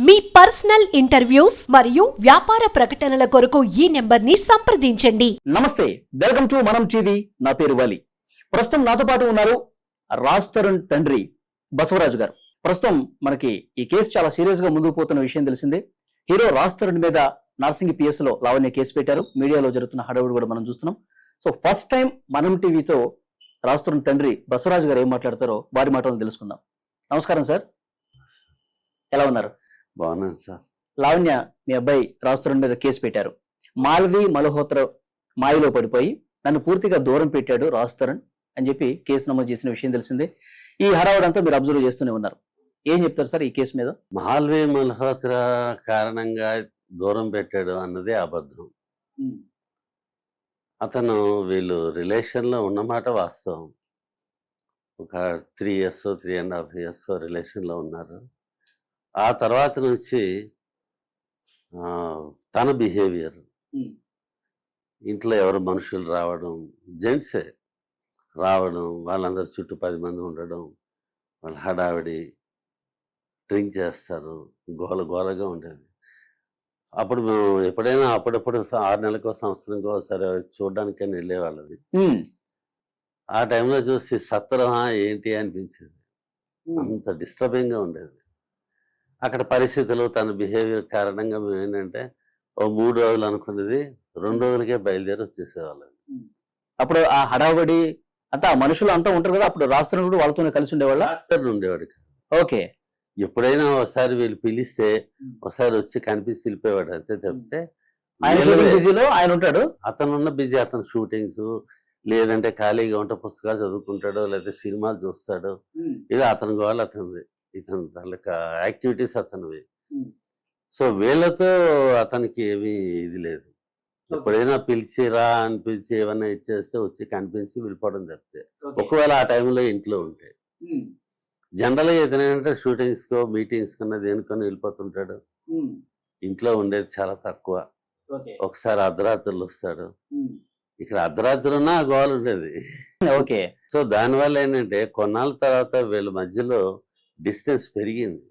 మీ personal interviews మరియు వ్యాపార ప్రకటనల కొరకు ఈ నెంబర్ని సంప్రదించండి. నమస్తే, వెల్కమ్ టు మనం టీవీ. నా పేరు వాలి. ప్రస్తుతం నాతో పాటు ఉన్నారు రాజ్ తరుణ్ తండ్రి బసవరాజు గారు. ప్రస్తుతం మనకి ఈ కేసు చాలా సీరియస్ గా ముందుకు పోతున్న విషయం తెలిసిందే. హీరో రాజ్ తరుణ్ మీద నార్సింగి పిఎస్ లో లావణ్య కేసు పెట్టారు. మీడియాలో జరుగుతున్న హడావుడి కూడా మనం చూస్తున్నాం. సో ఫస్ట్ టైం మనం టీవీతో రాజ్ తరుణ్ తండ్రి బసవరాజు గారు ఏం మాట్లాడతారో వారి మాటలను తెలుసుకుందాం. నమస్కారం సార్, ఎలా ఉన్నారు? బాగున్నాను సార్. లావణ్య మీ అబ్బాయి రాజ్ తరుణ్ మీద కేసు పెట్టారు. మాల్వి మల్హోత్రా మాయలో పడిపోయి నన్ను పూర్తిగా దూరం పెట్టాడు రాజ్ తరుణ్ అని చెప్పి కేసు నమోదు చేసిన విషయం తెలిసిందే. ఈ హడావుడంతా మీరు అబ్జర్వ్ చేస్తూనే ఉన్నారు. ఏం చెప్తారు సార్ ఈ కేసు మీద? మాల్వి మల్హోత్రా కారణంగా దూరం పెట్టాడు అన్నదే అబద్ధం. అతను వీళ్ళు రిలేషన్లో ఉన్నమాట వాస్తవం. ఒక 3 years 3.5 years రిలేషన్లో ఉన్నారు. ఆ తర్వాత నుంచి తన బిహేవియర్, ఇంట్లో ఎవరు మనుషులు రావడం, జెంట్సే రావడం, వాళ్ళందరూ చుట్టూ 10 మంది ఉండడం, వాళ్ళ హడావిడి, డ్రింక్ చేస్తారు, గోలగా ఉండేది. అప్పుడు మేము ఎప్పుడైనా అప్పుడప్పుడు 6 నెలలకో సంవత్సరంకో సరే చూడడానికైనా వెళ్ళేవాళ్ళది. ఆ టైంలో చూసి సత్రం ఏంటి అనిపించేది. అంత డిస్టర్బింగ్గా ఉండేది. అక్కడ పరిస్థితులు, తన బిహేవియర్ కారణంగా మేము ఏంటంటే 3 రోజులు అనుకున్నది 2 రోజులకే బయలుదేరి వచ్చేసేవాళ్ళం. అప్పుడు ఆ హడావడి అంతా మనుషులు అంతా ఉంటారు కదా, అప్పుడు రాజ్ తరుణ్ కూడా వాళ్ళతోనే కలిసి ఉండేవాళ్ళ? ఉండేవాడు. ఓకే. ఎప్పుడైనా ఒకసారి వీళ్ళు పిలిస్తే ఒకసారి వచ్చి కనిపించి వెళ్ళిపోయేవాడు. అంతే తప్పితే బిజీలో ఆయన ఉంటాడు. అతనున్న బిజీ, అతను షూటింగ్స్ లేదంటే ఖాళీగా ఉంటే పుస్తకాలు చదువుకుంటాడు, లేదా సినిమాలు చూస్తాడు. ఇది అతని గోల్, అతనిది, ఇతని తాలూకా యాక్టివిటీస్ అతనివి. సో వీళ్ళతో అతనికి ఏమీ ఇది లేదు. ఎప్పుడైనా పిలిచి రా అనిపించి ఏమన్నా ఇచ్చేస్తే వచ్చి కనిపించి వెళ్ళిపోవడం తప్పితే, ఒకవేళ ఆ టైంలో ఇంట్లో ఉంటే జనరల్గా ఏదైనా షూటింగ్స్కో మీటింగ్స్ కన్నా దేనికన్నా వెళ్ళిపోతుంటాడు. ఇంట్లో ఉండేది చాలా తక్కువ. ఒకసారి అర్ధరాత్రులు వస్తాడు. ఇక్కడ అర్ధరాత్రున్నా గోల్ ఉండేది. ఓకే. సో దానివల్ల ఏంటంటే కొన్నాళ్ళ తర్వాత వీళ్ళ మధ్యలో డిస్టెన్స్ పెరిగింది.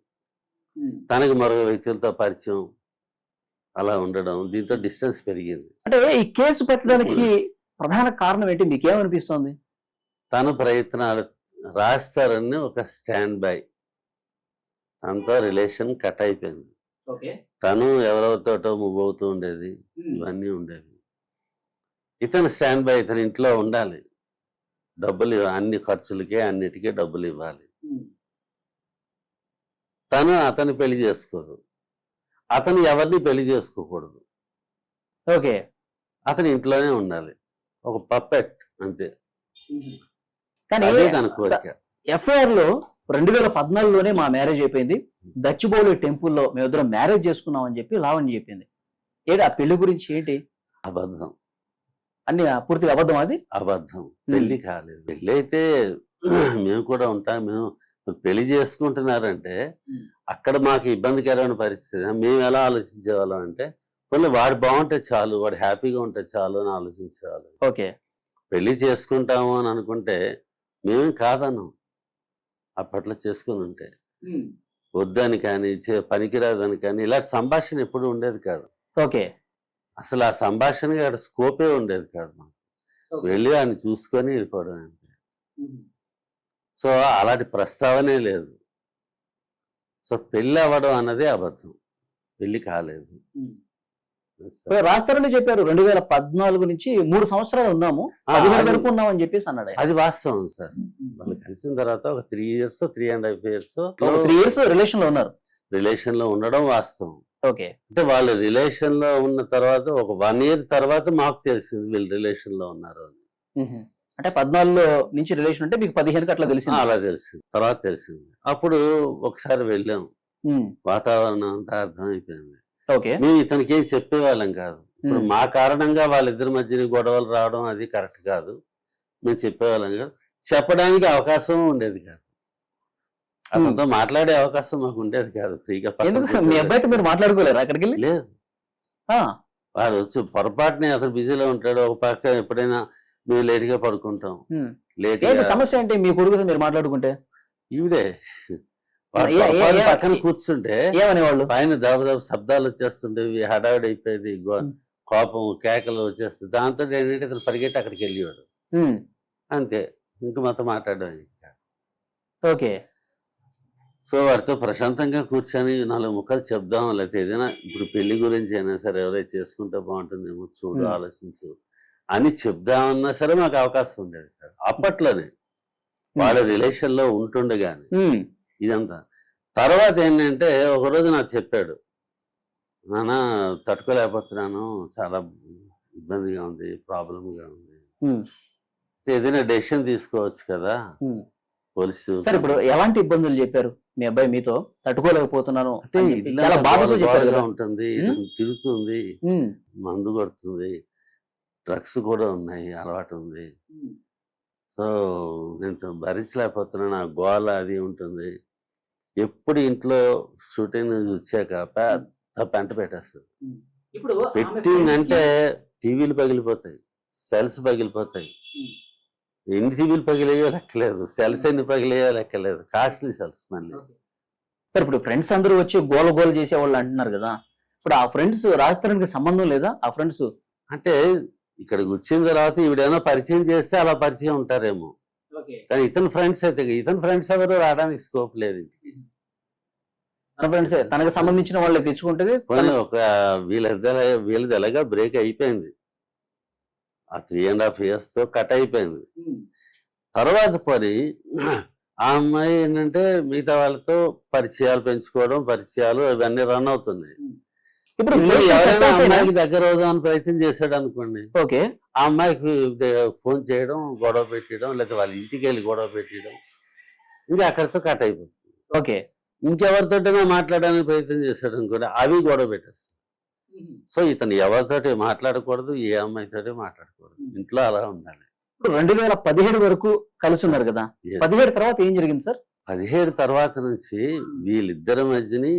తనకి మరో వ్యక్తులతో పరిచయం అలా ఉండడం, దీంతో డిస్టెన్స్ పెరిగింది. అంటే ఈ కేసు పెట్టడానికి ప్రధాన కారణం ఏంటి, మీకేమనిపిస్తోంది? తన ప్రయత్నాలు రాస్తారని ఒక స్టాండ్ బై, తనతో రిలేషన్ కట్ అయిపోయింది. తను ఎవరెవరితోటో మూవ్ అవుతూ ఉండేది, ఇవన్నీ ఉండేవి. ఇతను స్టాండ్ బై, ఇతను ఇంట్లో ఉండాలి, డబ్బులు అన్ని ఖర్చులకే అన్నిటికీ డబ్బులు ఇవ్వాలి. తను అతన్ని పెళ్లి చేసుకోదు, అతను ఎవరిని పెళ్లి చేసుకోకూడదు. ఓకే. అతను ఇంట్లోనే ఉండాలి, ఒక పప్పెట్ అంతే. కానీ తన కోరిక. ఎఫ్ఐఆర్ లో 2014లోనే మా మ్యారేజ్ అయిపోయింది, గచ్చిబౌలి టెంపుల్లో మేమిద్దరం మ్యారేజ్ చేసుకున్నాం అని చెప్పి లావణ్య చెప్పింది. ఏంటి ఆ పెళ్లి గురించి ఏంటి? అబద్ధం, అన్ని పూర్తిగా అబద్ధం. అది అబద్ధం. పెళ్లి కాలేదు. పెళ్లి అయితే మేము కూడా ఉంటాం. మేము పెళ్లి చేసుకుంటున్నారంటే అక్కడ మాకు ఇబ్బందికరమైన పరిస్థితి. మేము ఎలా ఆలోచించేవాళ్ళం అంటే, కొన్ని వాడు బాగుంటే చాలు, వాడు హ్యాపీగా ఉంటే చాలు అని ఆలోచించేవాళ్ళం. ఓకే. పెళ్లి చేసుకుంటాము అని అనుకుంటే మేమేం కాదను. అప్పట్లో చేసుకుని ఉంటే వద్దని కానీ పనికిరాదని కానీ ఇలాంటి సంభాషణ ఎప్పుడు ఉండేది కాదు. ఓకే. అసలు ఆ సంభాషణకి అక్కడ స్కోపే ఉండేది కాదు. మాకు వెళ్ళి ఆయన చూసుకొని వెళ్ళిపోవడం అంటే. సో అలాంటి ప్రస్తావనే లేదు. సో పెళ్ళి అవ్వడం అన్నదే అబద్ధం, పెళ్లి కాలేదు. రాజ్ తరుణ్ చెప్పారు 2014 నుంచి 3 సంవత్సరాలు ఉన్నాము, 15 వరకు ఉన్నాం అని చెప్పేసి అన్నాడు. అది వాస్తవం సార్. వాళ్ళు కలిసిన తర్వాత ఒక 3 years 3.5 years 3 years రిలేషన్ లో ఉన్నారు. రిలేషన్ లో ఉండడం వాస్తవం. ఓకే. అంటే వాళ్ళు రిలేషన్ లో ఉన్న తర్వాత ఒక 1 year తర్వాత మాకు తెలిసింది వీళ్ళు రిలేషన్ లో ఉన్నారు అని. అంటే 14లో నుంచి రిలేషన్ అంటే మీకు 15కి అట్లా తెలిసింది? అలా తెలిసింది, తర్వాత తెలిసింది. అప్పుడు ఒకసారి వెళ్ళాం, వాతావరణం అంతా అర్థమైపోయింది. ఓకే. మేము ఇతనికి ఏం చెప్పేవాళ్ళం కాదు. ఇప్పుడు మా కారణంగా వాళ్ళిద్దరి మధ్యన గొడవలు రావడం అది కరెక్ట్ కాదు. మేము చెప్పేవాళ్ళం కాదు, చెప్పడానికి అవకాశం ఉండేది కాదు, అతనితో మాట్లాడే అవకాశం మాకు ఉండేది కాదు. ఫ్రీగా మీ అబ్బాయితో మీరు మాట్లాడుకోలేరు అక్కడికి వెళ్ళి? లేదు. వాడు వచ్చి పొరపాటునే అతను బిజీలో ఉంటాడు. ఒక పక్క ఎప్పుడైనా మేము లేట్గా పడుకుంటాం. సమస్య అంటే మీ కొడుకుతో మీరు మాట్లాడుకుంటే ఈవిడే వాడు ఏ- ఏ- పొరపాటున ఏ- పక్కన కూర్చుంటే ఏమనేవాళ్ళు? పైన దబదబ శబ్దాలు వచ్చేస్తుండేవి, హడావిడి అయిపోయేది, కోపం కేకలు వచ్చేస్తుంది. దాంతో ఏంటంటే ఇతను పరిగెట్టి అక్కడికి వెళ్ళేవాడు. ఉమ్, అంతే, ఇంక మాతో మాట్లాడడం ఇంకా. ఓకే. సో వాడితో ప్రశాంతంగా కూర్చొని 4 ముక్కలు చెప్దాం, లేకపోతే ఏదైనా ఇప్పుడు పెళ్లి గురించి అయినా సరే ఎవరైనా చేసుకుంటే బాగుంటుందేమో చూడు, ఆలోచించు అని చెప్దామన్నా సరే మాకు అవకాశం ఉండేది కాదు అప్పట్లోనే. వాళ్ళ రిలేషన్లో ఉంటుండగానే ఉమ్, ఇదంతా. తర్వాత ఏంటంటే ఒకరోజు నాకు చెప్పాడు, నాన్న తట్టుకోలేకపోతున్నాను, చాలా ఇబ్బందిగా ఉంది, ప్రాబ్లంగా ఉంది, ఉమ్, ఏదైనా డెసిషన్ తీసుకోవచ్చు కదా. ఉమ్. పోలీసు సరే, ఇప్పుడు ఎలాంటి ఇబ్బందులు చెప్పారు మీ అబ్బాయి మీతో? తట్టుకోలేకపోతున్నాను అంటే అని చెప్పి ఇట్లా చాలా బాధతో చెప్పారు గోడగా కదా. ఉంటుంది, ఉమ్. తిరుగుతుంది, ఉమ్, మందు కొడుతుంది, డ్రగ్స్ కూడా ఉన్నాయి, అలవాటు ఉంది. సో నేను భరించలేకపోతున్నాను, ఆ గోల అది ఉంటుంది. ఎప్పుడు ఇంట్లో షూటింగ్ వచ్చాక పెద్ద పెంట పెట్టేస్తుంది. ఇప్పుడు పెట్టిందంటే టీవీలు పగిలిపోతాయి, సెల్స్ పగిలిపోతాయి. ఎన్ని టీవీలు పగిలేయో లెక్కలేదు, సెల్స్ ఎన్ని పగిలేయో లెక్కలేదు, కాస్ట్లీ సెల్స్ మళ్ళీ. సరే, ఇప్పుడు ఫ్రెండ్స్ అందరూ వచ్చి గోల గోల చేసేవాళ్ళు అంటున్నారు కదా. ఇప్పుడు ఆ ఫ్రెండ్స్ రాజస్థానానికి సంబంధం లేదా? ఆ ఫ్రెండ్స్ అంటే ఇక్కడికి వచ్చిన తర్వాత ఈవిడేమో పరిచయం చేస్తే అలా పరిచయం ఉంటారేమో, కానీ ఇతని ఫ్రెండ్స్ అయితే ఇతని ఫ్రెండ్స్ ఎవరు రావడానికి స్కోప్ లేదు. తన ఫ్రెండ్స్ తనకు సంబంధించిన వాళ్ళు తెచ్చుకుంటే పోనీ ఒక వీళ్ళది ఎలాగా బ్రేక్ అయిపోయింది, ఆ 3.5 years తో కట్ అయిపోయింది. తర్వాత పోనీ ఆ అమ్మాయి ఏంటంటే మిగతా వాళ్ళతో పరిచయాలు పెంచుకోవడం, పరిచయాలు ఇవన్నీ రన్ అవుతున్నాయి. ఇప్పుడు ఎవరైనా అమ్మాయికి దగ్గర అవుదామని ప్రయత్నం చేశాడు అనుకోండి, ఓకే, ఆ అమ్మాయికి ఫోన్ చేయడం, గొడవ పెట్టడం, లేదా వాళ్ళ ఇంటికి వెళ్ళి గొడవ పెట్టడం, ఇంకా అక్కడితో కట్ అయిపోతుంది. ఓకే. ఇంకెవరితోటైనా మాట్లాడడానికి ప్రయత్నం చేశాడు అనుకోండి, అవి గొడవ పెట్టేస్తాయి. సో ఇతను ఎవరితోటి మాట్లాడకూడదు, ఏ అమ్మాయితోటి మాట్లాడకూడదు, ఇంట్లో అలా ఉండాలి. ఇప్పుడు 2017 వరకు కలిసి ఉన్నారు కదా. Yes. 17 తర్వాత ఏం జరిగింది సార్? 17 తర్వాత నుంచి వీళ్ళిద్దరి మధ్యని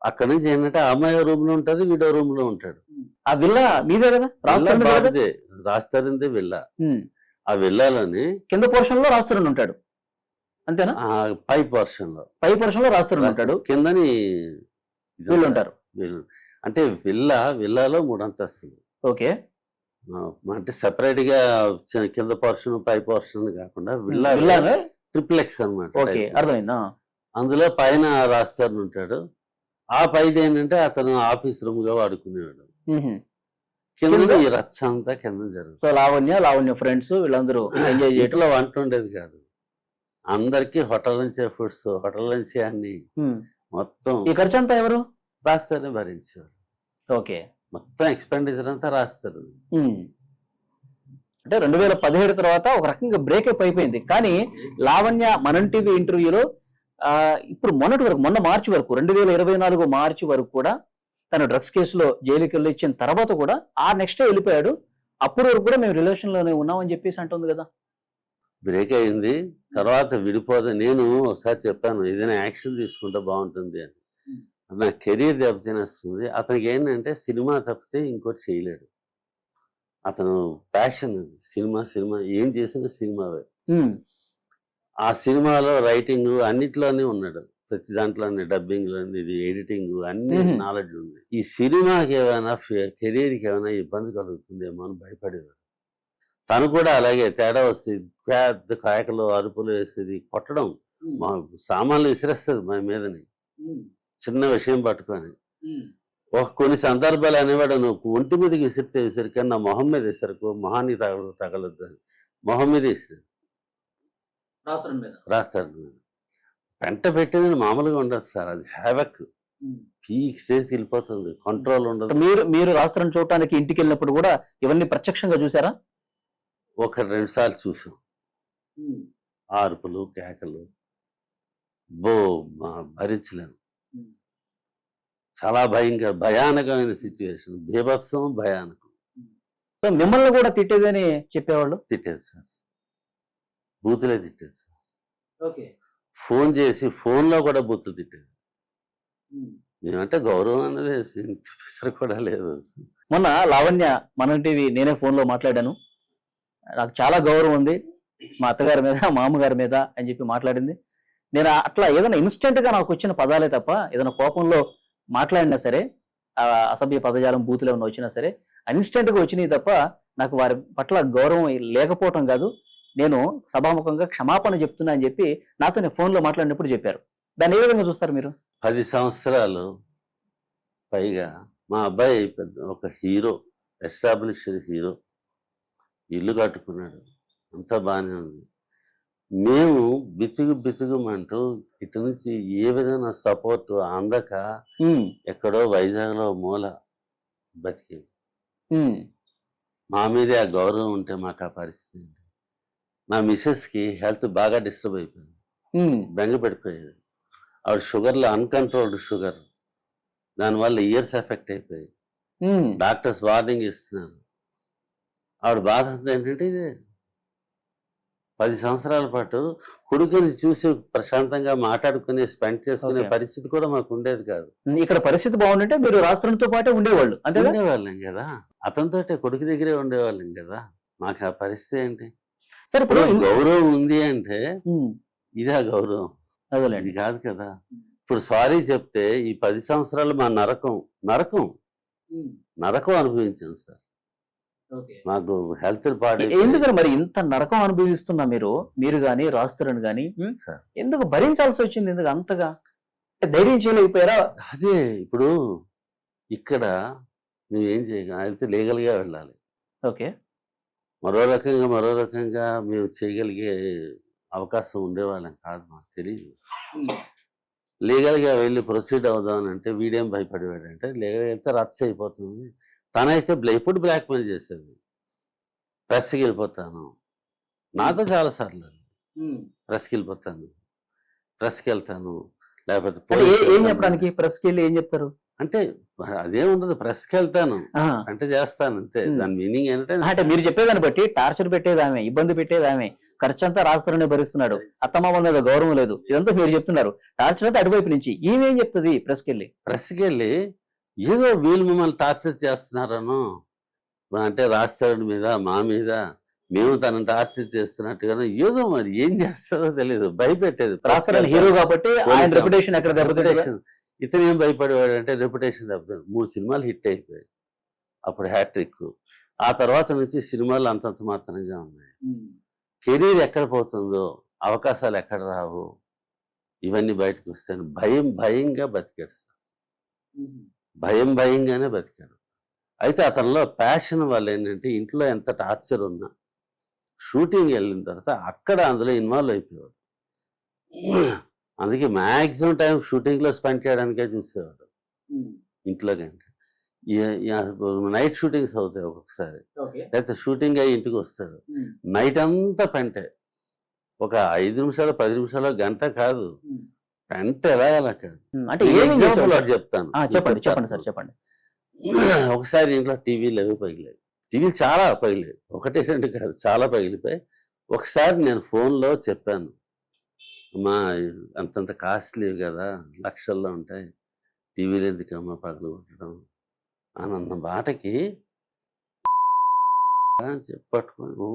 అక్కడి నుంచి ఏంటంటే ఆ అమ్మాయి రూమ్ లో ఉంటది, వీడో రూమ్ లో ఉంటాడు. ఆ విల్లా మీదే కదా, రాజస్థాన్ రాస్తారిందే విల్లా. ఆ విల్లాలోని కింద పోర్షన్ లో రాజస్థాన్ ఉంటాడు, అంతేనా? పై పోర్షన్ లో రాజస్థాన్ ఉంటాడు, కిందని వీళ్ళు ఉంటారు. అంటే విల్లాలో 3 అంతస్తులు. ఓకే. అంటే సెపరేట్ గా కింద పోర్షన్ పై పోర్షన్ కాకుండా విల్లా ట్రిప్లెక్స్ అనమాట. ఓకే, అర్థమైందా? అందులో పైన రాస్తారు ఉంటాడు, ఆ పైది ఏంటంటే అతను ఆఫీస్ రూమ్ గా వాడుకునేవాడు. కింద ఈ రచ్చ అంతా కింద జరుగుతుంది. సో లావణ్య ఫ్రెండ్స్ వీళ్ళందరూ ఎంజాయ్ చేయటం. ఇంట్లో వంట ఉండేది కాదు, అందరికి హోటల్ నుంచే ఫుడ్స్, హోటల్ నుంచే అన్ని, మొత్తం ఈ ఖర్చు అంతా ఎవరు రాస్తారని భరించేవారు. ఓకే, మొత్తం ఎక్స్పెండిచర్ అంతా రాస్తారు. అంటే 2017 తర్వాత ఒక రకంగా బ్రేకప్ అయిపోయింది. కానీ లావణ్య మనం టీవీ ఇంటర్వ్యూలో ఇప్పుడు మొన్న మార్చి వరకు 2024 మార్చి వరకు కూడా తను డ్రగ్స్ కేసులో జైలుకి వెళ్ళి ఇచ్చిన తర్వాత కూడా ఆ నెక్స్ట్ వెళ్ళిపోయాడు. అప్పటి వరకు కూడా మేము రిలేషన్ లోనే ఉన్నామని చెప్పేసి అంటుంది కదా. బ్రేక్ అయింది, తర్వాత విడిపోదు. నేను ఒకసారి చెప్పాను ఏదైనా యాక్షన్ తీసుకుంటే బాగుంటుంది అని. నా కెరీర్ దెబ్బతినేస్తుంది. అతనికి ఏంటంటే సినిమా తప్పితే ఇంకోటి చేయలేడు. అతను ప్యాషన్ సినిమా ఏం చేసినా సినిమావే. ఆ సినిమాలో రైటింగ్ అన్నిట్లోనే ఉన్నాడు, ప్రతి దాంట్లోనే, డబ్బింగ్లోని, ఇది ఎడిటింగ్ అన్ని నాలెడ్జ్ ఉంది. ఈ సినిమాకి ఏమైనా కెరీర్కి ఏమైనా ఇబ్బంది కలుగుతుందేమో అని భయపడేవాడు. తను కూడా అలాగే తేడా వస్తుంది, పెద్ద కాయకలు అరుపులు వేసేది, కొట్టడం, మా సామాన్లు విసిరేస్తుంది మా మీదని చిన్న విషయం పట్టుకొని. కొన్ని సందర్భాలు అనేవాడు, నువ్వు ఒంటి మీదకి విసిరితే విసిరిక నా మొహం మీద విసరకు, మొహాన్ని తగలొద్దు అని మొహం మీద విసిరి రాస్తాడు. పెంట పెట్టిందని మామూలుగా ఉండదు సార్, అది హ్యావక్ పీక్ స్టేజ్కి వెళ్ళిపోతుంది, కంట్రోల్ ఉండదు. మీరు రాష్ట్రం చూడటానికి ఇంటికి వెళ్ళినప్పుడు కూడా ఇవన్నీ ప్రత్యక్షంగా చూసారా? 1-2 సార్లు చూసాం. ఆర్పులు, కేకలు భరించలేము. చాలా భయానకమైన సిచ్యువేషన్, బీభత్సం, భయానకం. సో మిమ్మల్ని కూడా తిట్టేదని చెప్పేవాళ్ళు? తిట్టేది సార్, బూతులే తిట్టేది సార్. ఓకే. ఫోన్ చేసి ఫోన్లో కూడా బూతులు తిట్టేది. మేమంటే గౌరవం అనేది ఇంత పిసరు కూడా లేదు. మొన్న లావణ్య మనం టీవీ నేనే ఫోన్లో మాట్లాడాను, నాకు చాలా గౌరవం ఉంది మా అత్తగారి మీద, మా అమ్మగారి మీద అని చెప్పి మాట్లాడింది. నేను అట్లా ఏదైనా ఇన్స్టెంట్ గా నాకు వచ్చిన పదాలే తప్ప ఏదైనా కోపంలో మాట్లాడినా సరే, అసభ్య పదజాలం బూతులు ఏమైనా వచ్చినా సరే ఇన్స్టెంట్ గా వచ్చినాయి తప్ప నాకు వారి పట్ల గౌరవం లేకపోవటం కాదు. నేను సభాముఖంగా క్షమాపణ చెప్తున్నా అని చెప్పి నాతో నేను ఫోన్లో మాట్లాడినప్పుడు చెప్పారు. దాన్ని ఏ విధంగా చూస్తారు మీరు? 10 సంవత్సరాలు పైగా మా అబ్బాయి ఒక హీరో, ఎస్టాబ్లిష్డ్ హీరో, ఇల్లు కట్టుకున్నాడు, అంతా బాగానే ఉంది. మేము బితుకుమంటూ ఇటు నుంచి ఏ విధంగా సపోర్ట్ అందక ఎక్కడో వైజాగ్లో మూల బతికి, మా మీదే ఆ గౌరవం ఉంటే మాకు ఆ పరిస్థితి. నా మిస్సెస్కి హెల్త్ బాగా డిస్టర్బ్ అయిపోయింది, బెంగ పడిపోయేది. ఆవిడ షుగర్లో అన్కంట్రోల్డ్ షుగర్, దానివల్ల ఇయర్స్ ఎఫెక్ట్ అయిపోయి డాక్టర్స్ వార్నింగ్ ఇస్తున్నారు. ఆవిడ బాధ ఏంటంటే ఇదే 10 సంవత్సరాల పాటు కొడుకుని చూసి ప్రశాంతంగా మాట్లాడుకుని స్పెండ్ చేసుకునే పరిస్థితి కూడా మాకు ఉండేది కాదు. ఇక్కడ పరిస్థితి బాగుంటే మీరు రాష్ట్రంతో పాటే ఉండేవాళ్ళు, అంతే ఉండేవాళ్ళం కదా, అతనితో కొడుకు దగ్గరే ఉండేవాళ్ళం కదా. మాకు ఆ పరిస్థితి ఏంటి? సరే, ఇప్పుడు గౌరవం ఉంది అంటే ఇదే గౌరవం, ఇది కాదు కదా. ఇప్పుడు సారీ చెప్తే ఈ 10 సంవత్సరాలు మా నరకం అనుభవించాం సార్. మాకు హెల్త్ పాడు. ఎందుకని మరి ఇంత నరకం అనుభవిస్తున్నా మీరు గాని రాస్తురని గాని ఎందుకు భరించాల్సి వచ్చింది? ఎందుకు అంతగా ధైర్యం చేయలేకపోయారా? అదే ఇప్పుడు ఇక్కడ నువ్వేం అయితే లీగల్ గా వెళ్ళాలి. ఓకే, మరో రకంగా మేము చేయగలిగే అవకాశం ఉండేవాళ్ళం కాదు, మాకు తెలియదు. లీగల్గా వెళ్ళి ప్రొసీడ్ అవుదాం అంటే వీడేం భయపడేవాడంటే, లీగల్గా వెళ్తే రచ్చ అయిపోతుంది. తనైతే ఎప్పుడు బ్లాక్మెయిల్ చేసేది, ప్రెస్కి వెళ్ళిపోతాను, నాతో చాలాసార్లు ప్రెస్కి వెళ్తాను, లేకపోతే ఏం చెప్పడానికి ప్రెస్కి వెళ్ళి ఏం చెప్తారు అంటే అదేముండదు, ప్రెస్కి వెళ్తాను అంటే చేస్తాను అంతే. దాని మీనింగ్ ఏంటంటే మీరు చెప్పేదాన్ని బట్టి టార్చర్ పెట్టేది ఆమె, ఇబ్బంది పెట్టేది ఆమె, ఖర్చు అంతా రాస్తారనే భరిస్తున్నాడు, అత్తమామ మీద గౌరవం లేదు, ఇదంతా మీరు చెప్తున్నారు. టార్చర్ అంతా అటువైపు నుంచి. ఈమెం చెప్తుంది ప్రెస్కి వెళ్ళి ఏదో వీళ్ళు మమ్మల్ని టార్చర్ చేస్తున్నారను, అంటే రాస్తారని మీద మా మీద మేము తనని టార్చర్ చేస్తున్నట్టుగా ఏదో మరి ఏం చేస్తారో తెలియదు, భయపెట్టేది. హీరో కాబట్టి ఆయన రెప్యుటేషన్ ఎక్కడ దెబ్బతింటుంది. ఇతను ఏం భయపడేవాడు అంటే రెప్యుటేషన్ దెబ్బతింది. 3 సినిమాలు హిట్ అయిపోయాయి, అప్పుడు హ్యాట్రిక్. ఆ తర్వాత నుంచి సినిమాలు అంతంత మాత్రంగా ఉన్నాయి. కెరీర్ ఎక్కడ పోతుందో, అవకాశాలు ఎక్కడ రావు, ఇవన్నీ బయటకు వస్తాయని భయంగా బతికాడు సార్. భయంగానే బతికాడు. అయితే అతనిలో ప్యాషన్ వల్ల ఏంటంటే ఇంట్లో ఎంత టార్చర్ ఉన్నా షూటింగ్ వెళ్ళిన తర్వాత అక్కడ అందులో ఇన్వాల్వ్ అయిపోయాడు. అందుకే మ్యాక్సిమం టైం షూటింగ్లో స్పెండ్ చేయడానికే చూసేవాడు ఇంట్లో కంటే. నైట్ షూటింగ్స్ అవుతాయి ఒక్కొక్కసారి, లేకపోతే షూటింగ్ అయ్యి ఇంటికి వస్తాడు, నైట్ అంతా పెంటే. ఒక 5 నిమిషాలు 10 నిమిషాలు గంట కాదు, పెంట ఎలా కాదు. అంటే చెప్తాను, చెప్పండి. ఒకసారి ఇంట్లో టీవీలు అవి పగిలాయి, టీవీలు చాలా పగిలాయి, 1 2 కాదు, చాలా పగిలిపోయి. ఒకసారి నేను ఫోన్లో చెప్పాను, అమ్మా అంతంత కాస్ట్లీ కదా, లక్షల్లో ఉంటాయి, టీవీలు ఎందుకమ్మా పగలు కొట్టడం అని అన్న మాటకి పట్టుకొని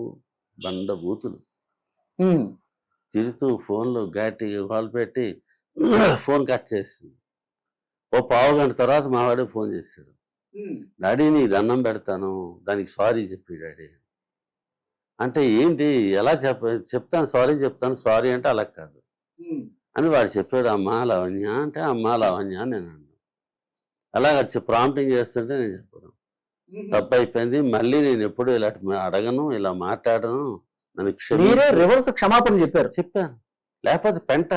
బండ బూతులు తిడుతూ ఫోన్లో గట్టిగా కాల్ పెట్టి ఫోన్ కట్ చేస్తుంది. ఓ 15 గంట తర్వాత మా వాడికి ఫోన్ చేశాడు, డాడీ నీ దండం పెడతాను, దానికి సారీ చెప్పి డాడీ అంటే. ఏంటి ఎలా చెప్తాను సారీ అంటే అలా కాదు అని వాడు చెప్పాడు. అమ్మా లావణ్య అంటే అమ్మా లావణ్య అని నేను అన్నాను. అలాగ ప్రాంప్టింగ్ చేస్తుంటే నేను చెప్పడం తప్పు అయిపోయింది, మళ్ళీ నేను ఎప్పుడు ఇలా అడగను, ఇలా మాట్లాడను, నన్ను క్షమాపణ చెప్పాను. లేకపోతే పెంట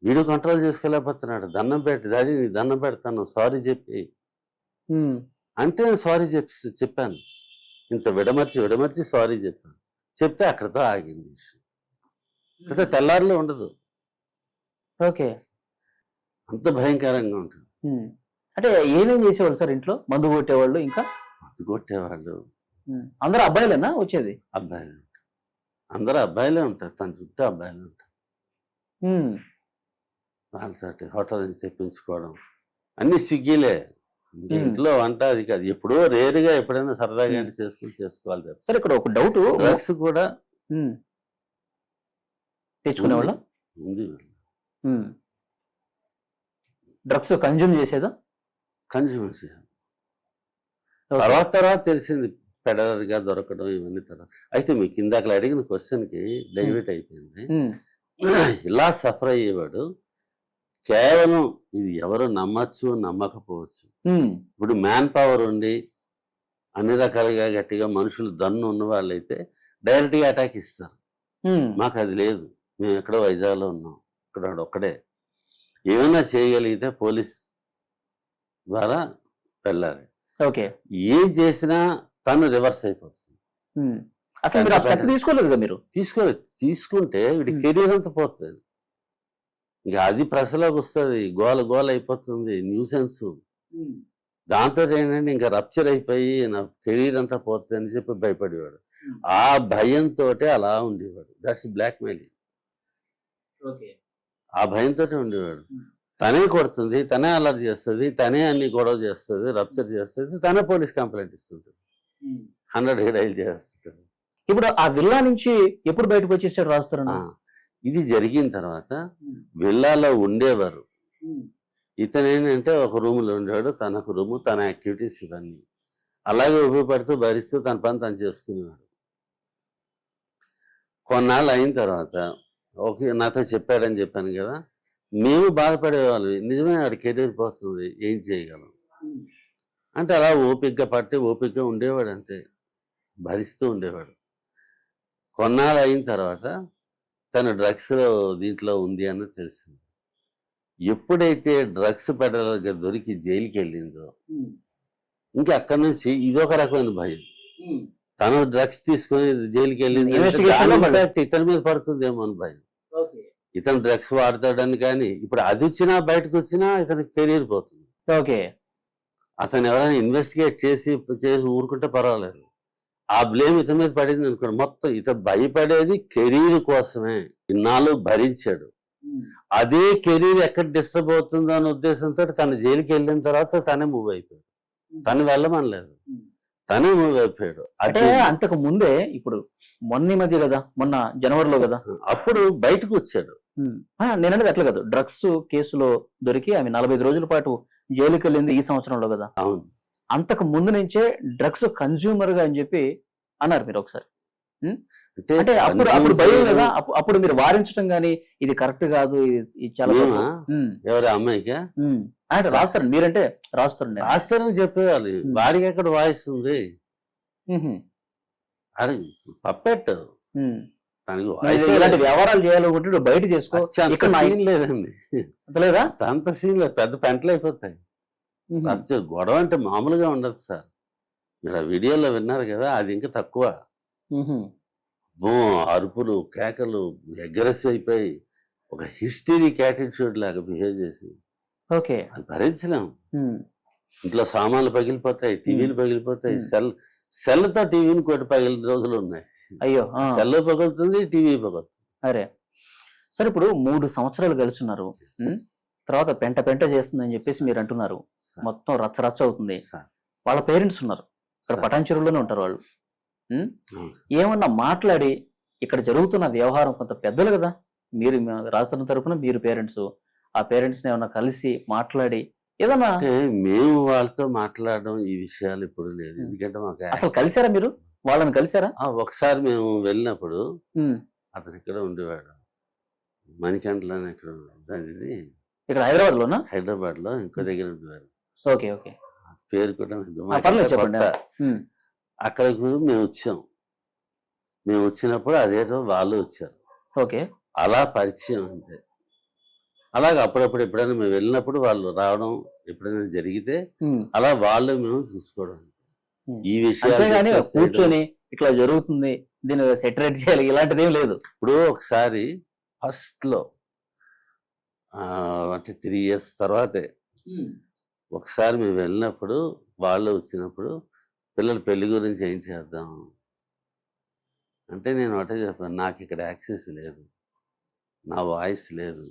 వీడు కంట్రోల్ చేసుకోలేకపోతున్నాడు. దండం పెట్టి డాడీ నీ దండం పెడతాను సారీ చెప్పి అంటే నేను సారీ చెప్పాను. ఇంత విడమర్చి సారీ చెప్పాను. చెప్తే అక్కడితో ఆగింది విషయం. అయితే తెల్లారిలో ఉండదు. ఓకే, అంత భయంకరంగా ఉంటుంది. అంటే ఏమేం చేసేవాళ్ళు సార్ ఇంట్లో? మందు కొట్టేవాళ్ళు, ఇంకా మందు కొట్టేవాళ్ళు. అందరూ అబ్బాయిలేనా వచ్చేది? అబ్బాయిలు, అందరూ అబ్బాయిలే ఉంటారు, తన చుట్టూ అబ్బాయిలే ఉంటారు. వాళ్ళతోటి హోటల్ నుంచి తెప్పించుకోవడం అన్ని స్విగ్గీలే. ఇంట్లో వంట అది కాదు, ఎప్పుడో రేరుగా ఎప్పుడైనా సరదాగా చేసుకోవాలి. సరే, ఇక్కడ ఒక డౌట్, డ్రగ్స్ కూడా తెచ్చుకునేవాళ్ళ ఉంది. డ్రగ్స్ కన్జ్యూమ్ చేసేదా? Consumers Okay. తర్వాత తెలిసింది పెడగా దొరకడం ఇవన్నీ తర్వాత. అయితే మీకు ఇందాక అడిగిన క్వశ్చన్కి డైవర్ట్ అయిపోయింది. ఇలా సఫర్ అయ్యేవాడు కేవలం ఇది ఎవరు నమ్మచ్చు నమ్మకపోవచ్చు. ఇప్పుడు మ్యాన్ పవర్ ఉండి అన్ని రకాలుగా గట్టిగా మనుషులు దన్ను ఉన్న వాళ్ళైతే డైరెక్ట్గా అటాక్ ఇస్తారు. మాకు అది లేదు. మేము ఎక్కడో వైజాగ్లో ఉన్నాం, ఇక్కడ ఒక్కడే. ఏమైనా చేయగలిగితే పోలీస్ ద్వారా వెళ్ళాలి. ఓకే. ఏం చేసినా తను రివర్స్ అయిపోతుంది. అసలు మీరు ఆ స్టెప్ తీసుకోలేదు కదా మీరు? తీసుకుంటే వీడి కెరీర్ అంతా పోతుంది. ఇంకా అది ప్రశ్నలోకి వస్తుంది, గోల అయిపోతుంది, న్యూసెన్స్. దాంతో ఏంటంటే ఇంకా రప్చర్ అయిపోయి నా కెరీర్ అంతా పోతుంది అని చెప్పి భయపడేవాడు. ఆ భయంతో అలా ఉండేవాడు. That's blackmailing. ఆ భయంతో ఉండేవాడు. తనే కొడుతుంది, తనే అలర్ట్ చేస్తుంది, తనే అన్ని గొడవ చేస్తుంది, రప్చర్ చేస్తుంది, తనే పోలీస్ కంప్లైంట్ ఇస్తుంటుంది, 100 డైల్ చేస్తుంటుంది. ఇప్పుడు ఆ విల్లా నుంచి ఎప్పుడు బయటకు వచ్చేసాడు రాస్తారండి? ఇది జరిగిన తర్వాత విల్లాలో ఉండేవారు. ఇతను ఏంటంటే ఒక రూమ్లో ఉండేవాడు, తనకు రూము, తన యాక్టివిటీస్ ఇవన్నీ అలాగే ఉపయోగపడుతూ భరిస్తూ తన పని తను చేసుకునేవాడు. కొన్నాళ్ళు అయిన తర్వాత ఓకే నాతో చెప్పాడని చెప్పాను కదా, మేము బాధపడేవాళ్ళు. నిజమే వాడి కెరీర్ పోతుంది, ఏం చేయగలం అంటే అలా ఓపికగా ఉండేవాడు, అంతే భరిస్తూ ఉండేవాడు. కొన్నాళ్ళు అయిన తర్వాత తను డ్రగ్స్లో దీంట్లో ఉంది అన్నది తెలిసింది. ఎప్పుడైతే డ్రగ్స్ పెడలగా దొరికి జైలుకి వెళ్ళిందో ఇంకా అక్కడి నుంచి ఇదొక రకమైన భయం. తను డ్రగ్స్ తీసుకొని జైలుకి వెళ్ళింది ఇతని మీద పడుతుందేమో అని భయం. ఇతను డ్రగ్స్ వాడతాడని. కానీ ఇప్పుడు అది వచ్చినా బయటకు వచ్చినా ఇతనికి కెరీర్ పోతుంది. ఓకే. అతను ఎవరైనా ఇన్వెస్టిగేట్ చేసి ఊరుకుంటే పర్వాలేదు. ఆ బ్లేమ్ ఇతని మీద పడింది అనుకోండి, మొత్తం ఇతను భయపడేది కెరీర్ కోసమే. ఇన్నాళ్ళు భరించాడు. అదే కెరీర్ ఎక్కడ డిస్టర్బ్ అవుతుందో అనే ఉద్దేశంతో తను జైలుకి వెళ్ళిన తర్వాత తనే మూవ్ అయిపోయాడు. తను వెళ్ళమనలేదు, తనే మూవ్ అయిపోయాడు. అంటే అంతకు ముందే ఇప్పుడు మొన్న మధ్య కదా, మొన్న జనవరిలో కదా, అప్పుడు బయటకు వచ్చాడు. నేననేది అట్లా కాదు, డ్రగ్స్ కేసులో దొరికి ఆమె 45 రోజుల పాటు జైలుకి వెళ్ళింది ఈ సంవత్సరంలో కదా. అవును. అంతకు ముందు నుంచే డ్రగ్స్ కన్జ్యూమర్ గా అని చెప్పి అన్నారు మీరు ఒకసారి. అంటే అప్పుడు భయం కదా, అప్పుడు మీరు వారించడం గానీ ఇది కరెక్ట్ కాదు, ఇది చాలా ఎవరి అమ్మాయికా అంటే రాస్తారు, మీరంటే రాస్తారని చెప్పేవాళ్ళు. వాడికి ఎక్కడ వాయిస్ ఉంది? అది పప్పెట్. ఇలాంటి వ్యవహారాలు చేయాలనుకుంటే బయట చేసుకో, ఇక్కడ సీన్ లేదండి. లేదా అంత సీన్ లేదు, పెద్ద పెంటలు అయిపోతాయి. గొడవ అంటే మామూలుగా ఉండదు సార్. మీరు ఆ వీడియోలో విన్నారు కదా, అది ఇంకా తక్కువ. అరుపులు, కేకలు, అగ్రెసివ్ అయిపోయి ఒక హిస్టరిక్ యాటిట్యూడ్ లాగా బిహేవ్ చేసి ఓకే అది భరించలేం. ఇంట్లో సామాన్లు పగిలిపోతాయి, టీవీలు పగిలిపోతాయి. సెల్తో టీవీని కొట్టి పగిలిన రోజులు ఉన్నాయి. అయ్యో, సెల్ పగులుతుంది, టీవీ పగులుతుంది. అరే సరే, ఇప్పుడు 3 సంవత్సరాలు గెలుచున్నారు, తర్వాత పెంట చేస్తుందని చెప్పేసి మీరు అంటున్నారు. మొత్తం రచ్చ అవుతుంది. వాళ్ళ పేరెంట్స్ ఉన్నారు ఇక్కడ, పటాన్చెరువులోనే ఉంటారు వాళ్ళు. ఏమన్నా మాట్లాడి ఇక్కడ జరుగుతున్న వ్యవహారం కొంత పెద్దలు కదా, మీరు రాజధాని తరఫున మీరు పేరెంట్స్, ఆ పేరెంట్స్ ని ఏమన్నా కలిసి మాట్లాడి ఏదన్నా? మేము వాళ్ళతో మాట్లాడడం ఈ విషయాలు ఇప్పుడు లేదు. ఎందుకంటే మాకు అసలు కలిసారా మీరు? వాళ్ళని కలిసారా? ఒకసారి మేము వెళ్ళినప్పుడు అతను ఇక్కడ ఉండేవాడు, మణికంఠలోనే ఇక్కడ ఇక్కడ హైదరాబాద్ లో ఇంకో దగ్గర ఉండేవాడు. ఓకే ఓకే, పేరు కూడా చెప్పండి. అక్కడికి మేము వచ్చినప్పుడు అదేదో వాళ్ళు వచ్చారు. ఓకే, అలా పరిచయం అంతే. అలాగే అప్పుడప్పుడు ఎప్పుడైనా మేము వెళ్ళినప్పుడు వాళ్ళు రావడం ఎప్పుడైనా జరిగితే అలా వాళ్ళు మేము చూసుకోవడం. ఈ విషయాలు కూర్చొని ఇట్లా జరుగుతుంది, దీన్ని సెటరేట్ చేయాలి ఇలాంటిది ఏం లేదు. ఇప్పుడు ఒకసారి ఫస్ట్ లో అంటే 3 years తర్వాతే ఒకసారి మేము వెళ్ళినప్పుడు వాళ్ళు వచ్చినప్పుడు పిల్లల పెళ్లి గురించి ఏం చేద్దాం అంటే నేను ఒకటే చెప్పాను, నాకు ఇక్కడ యాక్సెస్ లేదు, నా వాయిస్ లేదు,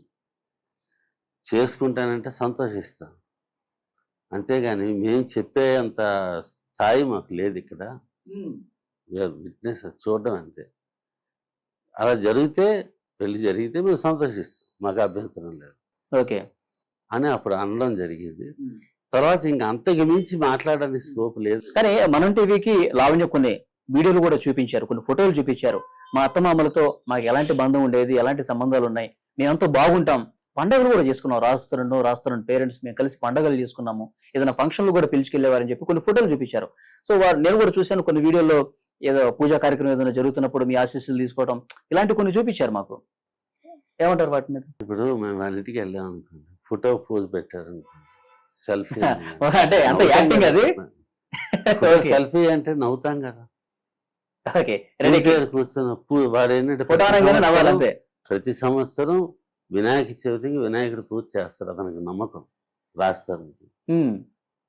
చేసుకుంటానంటే సంతోషిస్తాను, అంతేగాని మేము చెప్పే అంత స్థాయి మాకు లేదు ఇక్కడ. విట్నెస్ చూడడం అంతే. అలా జరిగితే పెళ్లి జరిగితే మేము సంతోషిస్తాం, మాకు అభ్యంతరం లేదు ఓకే. అని అప్పుడు అనడం జరిగింది. తర్వాత ఇంకా అంతకు మించి మాట్లాడడానికి స్కోప్ లేదు. కానీ మనం టీవీకి లావణ్య కొన్ని వీడియోలు కూడా చూపించారు, కొన్ని ఫోటోలు చూపించారు. మా అత్తమామలతో మాకు ఎలాంటి బంధం ఉండేది, ఎలాంటి సంబంధాలు ఉన్నాయి, మేమంతా బాగుంటాం, పండుగలు కూడా చేసుకున్నాం, రాస్తున్న పేరెంట్స్ మేము కలిసి పండుగలు చేసుకున్నాము, ఏదైనా ఫంక్షన్లు కూడా పిలుచుకెళ్లేవారని చెప్పి కొన్ని ఫోటోలు చూపించారు. సో నేను కూడా చూశాను కొన్ని వీడియోల్లో, ఏదో పూజా కార్యక్రమం ఏదైనా జరుగుతున్నప్పుడు మీ ఆశీస్సులు తీసుకోవడం ఇలాంటి కొన్ని చూపించారు మాకు. ఏమంటారు వాటి మీద? ఇప్పుడు మేము వాళ్ళ ఇంటికి వెళ్ళాం అనుకోండి, ఫోటో పోజ్ పెట్టారు అనుకోండి, సెల్ఫీ అంటే అంత యాక్టింగ్ అది. సెల్ఫీ అంటే నవ్వుతాం కదా. ఓకే, కూర్చొని వాడు ఏంటంటే ఫోటో అనగానే నవ్వాలంతే. ప్రతి సంవత్సరం వినాయక చవితికి వినాయకుడు పూజ చేస్తారు, అతనికి నమ్మకం, రాస్తారు.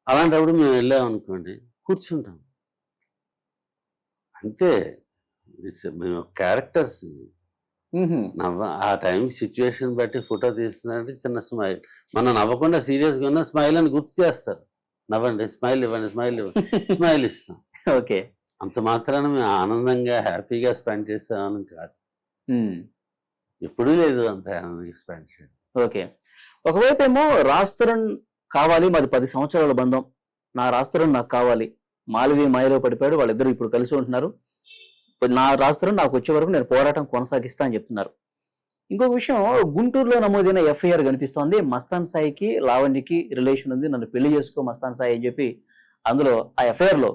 అలాంటప్పుడు మేము వెళ్ళాం అనుకోండి, కూర్చుంటాం అంతే. మేము క్యారెక్టర్స్ ఆ టైం సిచ్యువేషన్ బట్టి ఫోటో తీస్తున్నారంటే చిన్న స్మైల్, మనం నవ్వకుండా సీరియస్గా ఉన్న స్మైల్ అని గుర్తు చేస్తారు, నవ్వండి, స్మైల్ ఇవ్వండి, స్మైల్ ఇవ్వండి, స్మైల్ ఇస్తాం. ఓకే, అంత మాత్రాన మేము ఆనందంగా హ్యాపీగా స్పెండ్ చేసామని కాదు, ఎప్పుడూ లేదు అంత ఆనందంగా స్పెండ్ చేయడం. ఓకే, ఒకవైపు ఏమో రాస్తురన్ కావాలి, మాది 10 సంవత్సరాల బంధం, నా రాస్తురన్ నాకు కావాలి, మాలవి మాయలో పడిపోయాడు, వాళ్ళిద్దరూ ఇప్పుడు కలిసి ఉంటున్నారు, నా రాస్తురన్ నాకు వచ్చే వరకు నేను పోరాటం కొనసాగిస్తా అని చెప్తున్నారు. ఇంకొక విషయం, గుంటూరులో నమోదైన ఎఫ్ఐఆర్ కనిపిస్తోంది, మస్తాన్ సాయికి లావణ్యకి రిలేషన్ ఉంది, నన్ను పెళ్లి చేసుకో మస్తాన్ సాయి అని చెప్పి అందులో ఆ ఎఫ్ఐఆర్ లో